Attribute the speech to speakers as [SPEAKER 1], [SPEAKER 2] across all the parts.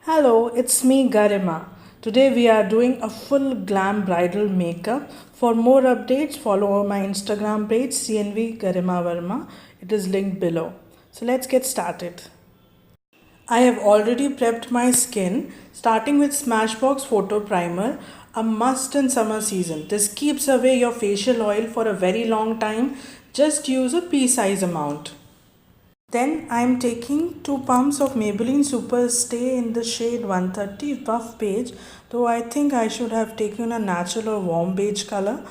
[SPEAKER 1] Hello, it's me Garima. Today we are doing a full glam bridal makeup. For more updates, follow my Instagram page CNV Garima Verma. It is linked below. So let's get started. I have already prepped my skin, starting with Smashbox Photo Primer, a must in summer season. This keeps away your facial oil for a very long time. Just use a pea-size amount. Then I am taking 2 pumps of Maybelline Superstay in the shade 130 Buff Beige, though I think I should have taken a natural or warm beige color.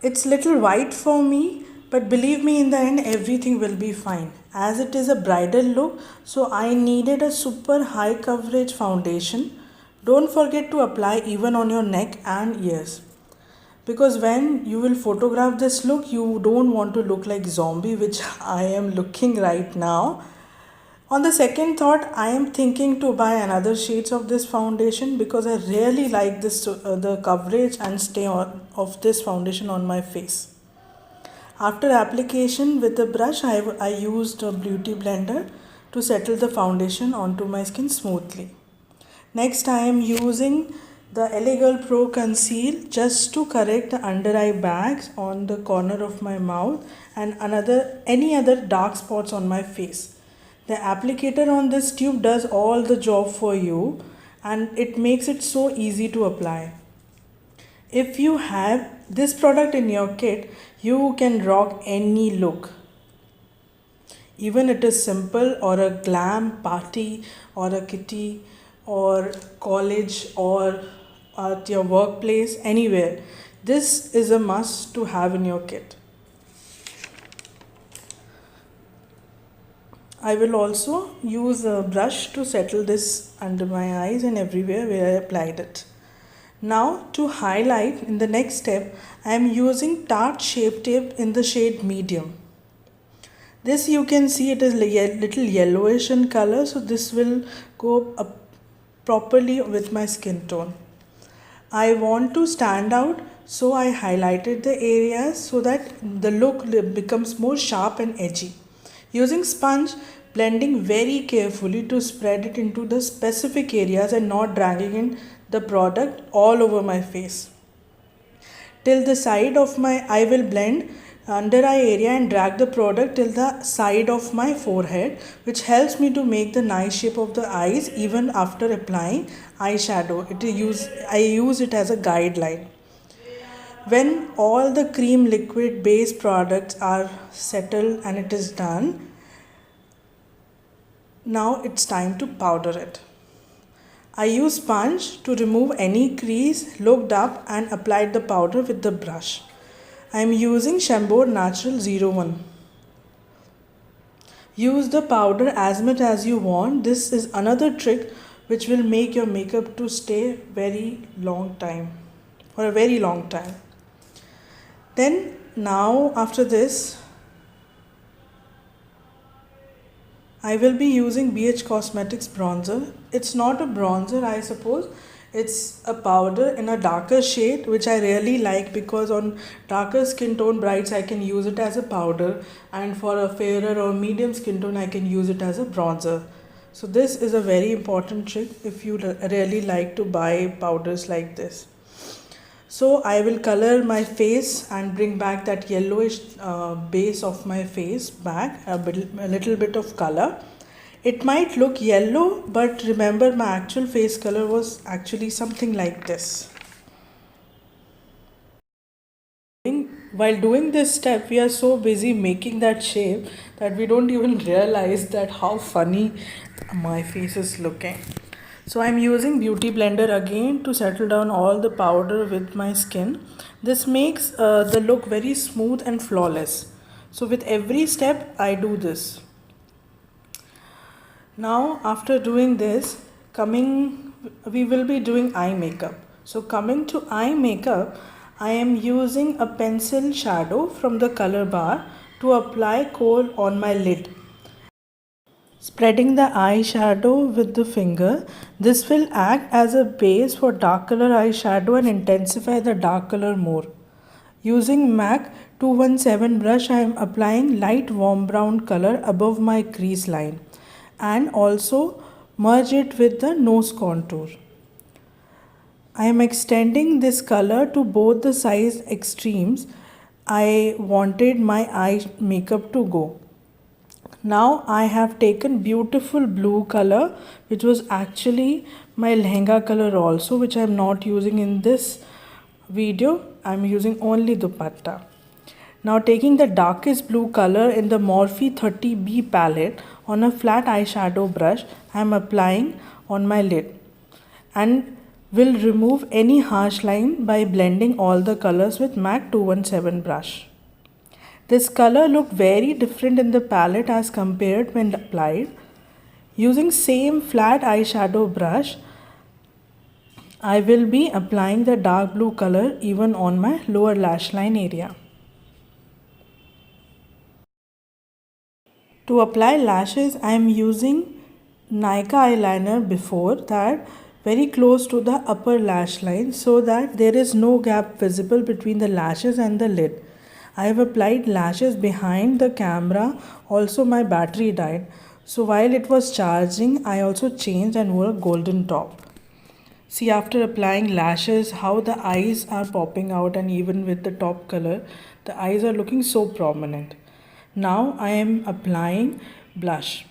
[SPEAKER 1] It's little white for me, but believe me, in the end everything will be fine. As it is a bridal look, so I needed a super high coverage foundation. Don't forget to apply even on your neck and ears, because when you will photograph this look you don't want to look like zombie, which I am looking right now. On the second thought, I am thinking to buy another shades of this foundation because I really like this the coverage and stay of this foundation on my face. After application with the brush, I used a beauty blender to settle the foundation onto my skin smoothly. Next, I am using the Elegant Pro Conceal just to correct the under eye bags on the corner of my mouth and any other dark spots on my face. The applicator on this tube does all the job for you and it makes it so easy to apply. If you have this product in your kit, you can rock any look. Even it is simple or a glam party or a kitty or college or at your workplace, anywhere. This is a must to have in your kit. I will also use a brush to settle this under my eyes and everywhere where I applied it. Now to highlight, in the next step, I am using Tarte Shape Tape in the shade medium. This you can see it is a little yellowish in color, so this will go up properly with my skin tone. I want to stand out, so I highlighted the areas so that the look becomes more sharp and edgy. Using sponge, blending very carefully to spread it into the specific areas and not dragging in the product all over my face. Till the side of I will blend under eye area and drag the product till the side of my forehead, which helps me to make the nice shape of the eyes even after applying eyeshadow. I use it as a guideline. When all the cream liquid base products are settled and it is done, now it's time to powder it. I use sponge to remove any crease, looked up and applied the powder with the brush. I am using Chambord Natural 01. Use the powder as much as you want. This is another trick which will make your makeup to stay for a very long time. Then now after this, I will be using BH Cosmetics bronzer. It's not a bronzer, I suppose. It's a powder in a darker shade, which I really like because on darker skin tone brides I can use it as a powder, and for a fairer or medium skin tone I can use it as a bronzer. So this is a very important trick if you really like to buy powders like this. So I will color my face and bring back that yellowish base of my face back, a little bit of color. It might look yellow, but remember my actual face color was actually something like this. While doing this step, we are so busy making that shape that we don't even realize that how funny my face is looking. So I'm using beauty blender again to settle down all the powder with my skin. This makes the look very smooth and flawless. So with every step I do this. Now after doing this, we will be doing eye makeup. So coming to eye makeup, I am using a pencil shadow from the color bar to apply kohl on my lid. Spreading the eyeshadow with the finger, this will act as a base for dark color eyeshadow and intensify the dark color more. Using MAC 217 brush, I am applying light warm brown color above my crease line and also merge it with the nose contour. I am extending this color to both the size extremes I wanted my eye makeup to go. Now I have taken beautiful blue color, which was actually my lehenga color also, which I am not using in this video. I am using only dupatta. Now taking the darkest blue color in the Morphe 30B palette on a flat eyeshadow brush, I am applying on my lid and will remove any harsh line by blending all the colors with MAC 217 brush. This color looked very different in the palette as compared when applied. Using same flat eyeshadow brush, I will be applying the dark blue color even on my lower lash line area. To apply lashes, I am using Nykka eyeliner before that, very close to the upper lash line so that there is no gap visible between the lashes and the lid. I have applied lashes behind the camera. Also my battery died. So while it was charging, I also changed and wore a golden top. See, after applying lashes, how the eyes are popping out, and even with the top color, the eyes are looking so prominent. Now I am applying blush.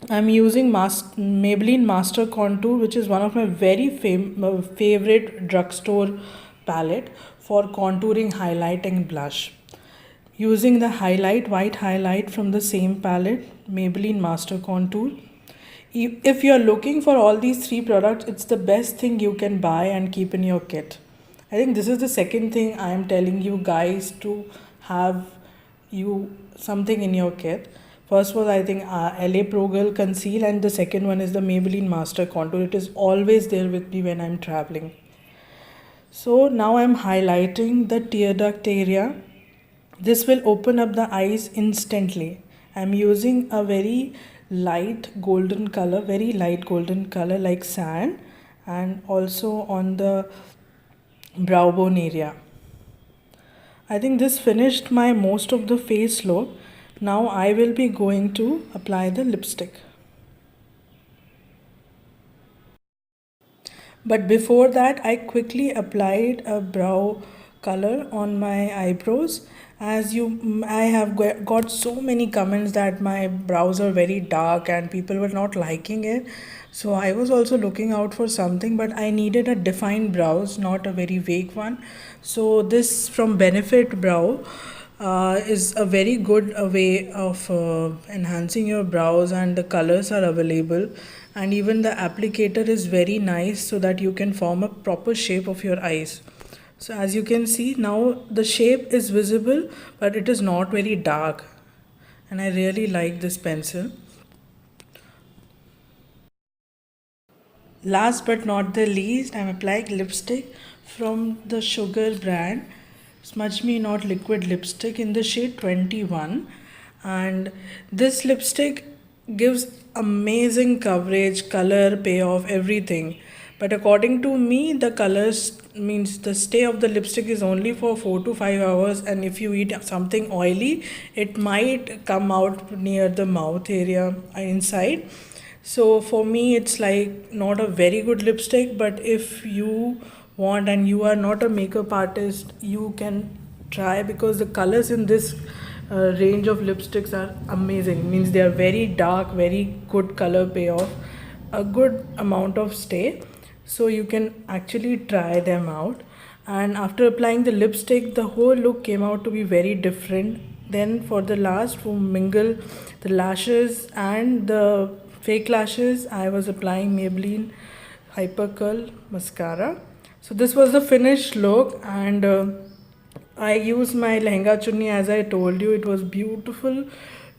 [SPEAKER 1] I am using Maybelline Master Contour, which is one of my very favorite drugstore palette for contouring, highlighting, blush. Using the white highlight from the same palette, Maybelline Master Contour. If you are looking for all these three products, it's the best thing you can buy and keep in your kit. I think this is the second thing I am telling you guys to have something in your kit. First was, I think, LA Pro Girl Conceal, and the second one is the Maybelline Master Contour. It is always there with me when I'm traveling. So now I'm highlighting the tear duct area. This will open up the eyes instantly. I'm using a very light golden color like sand, and also on the brow bone area. I think this finished my most of the face look. Now I will be going to apply the lipstick. But before that, I quickly applied a brow color on my eyebrows. I have got so many comments that my brows are very dark and people were not liking it. So I was also looking out for something, but I needed a defined brows, not a very vague one. So this from Benefit Brow is a very good way of enhancing your brows, and the colors are available, and even the applicator is very nice so that you can form a proper shape of your eyes. So as you can see now, the shape is visible, but it is not very dark, and I really like this pencil. Last but not the least, I'm applying lipstick from the Sugar brand, Smudge Me Not Liquid Lipstick in the shade 21. And this lipstick gives amazing coverage, color, payoff, everything. But according to me, the colors means the stay of the lipstick is only for 4 to 5 hours, and if you eat something oily, it might come out near the mouth area inside. So for me, it's like not a very good lipstick, but if you want and you are not a makeup artist, you can try, because the colors in this range of lipsticks are amazing. Means they are very dark, very good color payoff, a good amount of stay. So you can actually try them out. And after applying the lipstick, the whole look came out to be very different. Then for the last, to mingle the lashes and the fake lashes, I was applying Maybelline Hypercurl mascara. So this was the finished look, and I used my lehenga chunni as I told you. It was beautiful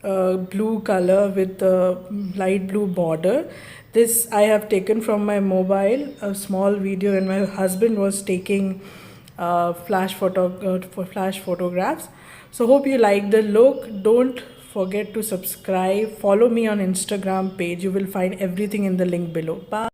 [SPEAKER 1] blue color with a light blue border. This I have taken from my mobile, a small video, and my husband was taking flash photographs. So hope you like the look. Don't forget to subscribe. Follow me on Instagram page. You will find everything in the link below. Bye.